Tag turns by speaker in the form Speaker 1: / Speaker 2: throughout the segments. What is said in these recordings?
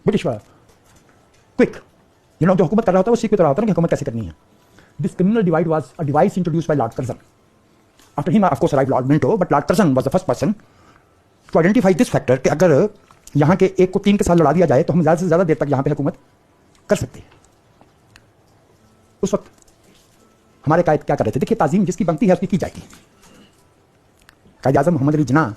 Speaker 1: British quick, जो हुकूमत कर रहा होता है वो सीख भी तो रहा होता है कि हुकूमत कैसे करनी है। This communal divide was a device introduced by Lord Curzon. After him of course arrived Lord Minto, but Lord Curzon was the first person to identify this factor कि अगर यहाँ के एक को 3 के साथ लड़ा दिया जाए तो हम ज़्यादा से ज़्यादा देर तक यहाँ पे हुकूमत कर सकते हैं। उस वक्त हमारे कायद क्या कर रहे थे? देखिए, ताज़ीम जिसकी बनती है उसकी की जाएगी। कायद आज़म मोहम्मद अली जिन्ना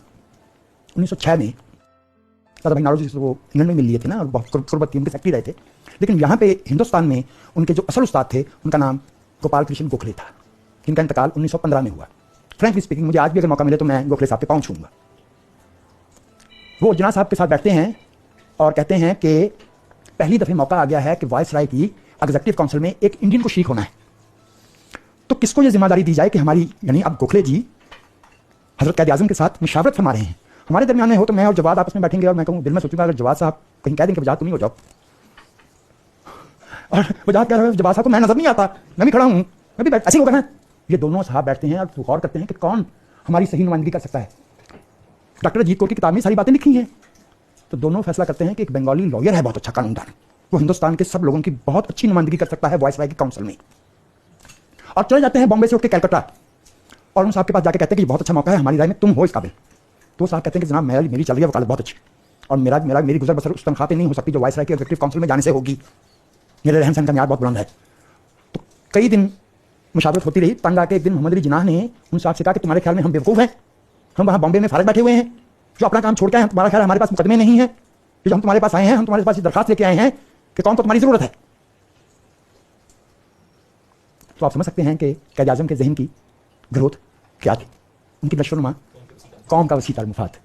Speaker 1: 1906 में दादा भाई नारोजी से वो इंग्लैंड में मिल लिए थे ना, और बहुत कुर्बत थी, उनके सेक्रेटरी रहे थे। लेकिन यहाँ पे हिंदुस्तान में उनके जो असल उस्ताद थे उनका नाम गोपाल कृष्ण गोखले था, जिनका इंतकाल 1915 में हुआ। फ्रैंकली स्पीकिंग, मुझे आज भी अगर मौका मिले तो मैं गोखले साहब के पाँव छूंगा। वो जिन्ना साहब के साथ बैठते हैं और कहते हैं कि पहली दफ़े मौका आ गया है कि वायसराय की एग्जीक्यूटिव काउंसिल में एक इंडियन को शरीक होना है, तो किसको ये जिम्मेदारी दी जाए कि हमारी, यानी अब गोखले जी हजरत कायद आज़म के साथ मुशावरत फरमा रहे हैं। हमारे दरमियान में हो तो मैं और जवाद आपस में बैठेंगे और मैं कहूँ, दिल में सोचूंगा अगर जवाद साहब कहीं कह दें कि वजाद तुम ही हो जाओ, और वजाद कह रहे हैं जवाद साहब को मैं नजर नहीं आता, मैं भी खड़ा हूँ, मैं भी बैठ, ऐसे ही होगा ना। ये दोनों साहब बैठते हैं और गौर करते हैं कि कौन हमारी सही नुमाइंदगी कर सकता है। डॉक्टर अजीत कौर की किताब में सारी बातें लिखी हैं। तो दोनों फैसला करते हैं कि एक बंगाली लॉयर है, बहुत अच्छा कानूनदान, वो हिंदुस्तान के सब लोगों की बहुत अच्छी नुमाइंदगी कर सकता है वायसराय की काउंसिल में। और चले जाते हैं बॉम्बे से उठ के कलकत्ता, और उन साहब के पास जाके कहते हैं कि बहुत अच्छा मौका है, हमारी राय में तुम हो इस काबिल। तो साहब कहते हैं कि जनाब मेरी चल रही है वकालत बहुत अच्छी, और मेरी गुजर बसर उस तनख्वाह पे नहीं हो सकती जो वायसराय के एग्जीक्यूटिव काउंसिल में जाने से होगी। मेरे रहन सहन का म्यार बहुत बुलंद है। तो कई दिन मुशावरत होती रही। तंग आके एक दिन मोहम्मद अली जिन्ना ने उन साहब से कहा कि तुम्हारे ख्याल में हम बेवकूफ़ हैं, हम वहाँ बॉम्बे में फारग बैठे हुए हैं जो अपना काम छोड़ के आए हैं, तुम्हारा ख्याल हमारे पास मुकदमे नहीं है, जो हम तुम्हारे पास आए हैं, हम तुम्हारे पास दरखास्त लेके आए हैं कि कौन को तुम्हारी ज़रूरत है। तो आप समझ सकते हैं कि कायद आज़म के ज़हन की ग्रोथ क्या थी, उनकी नशोनुमा, कौम का वसी ताल मुफाद।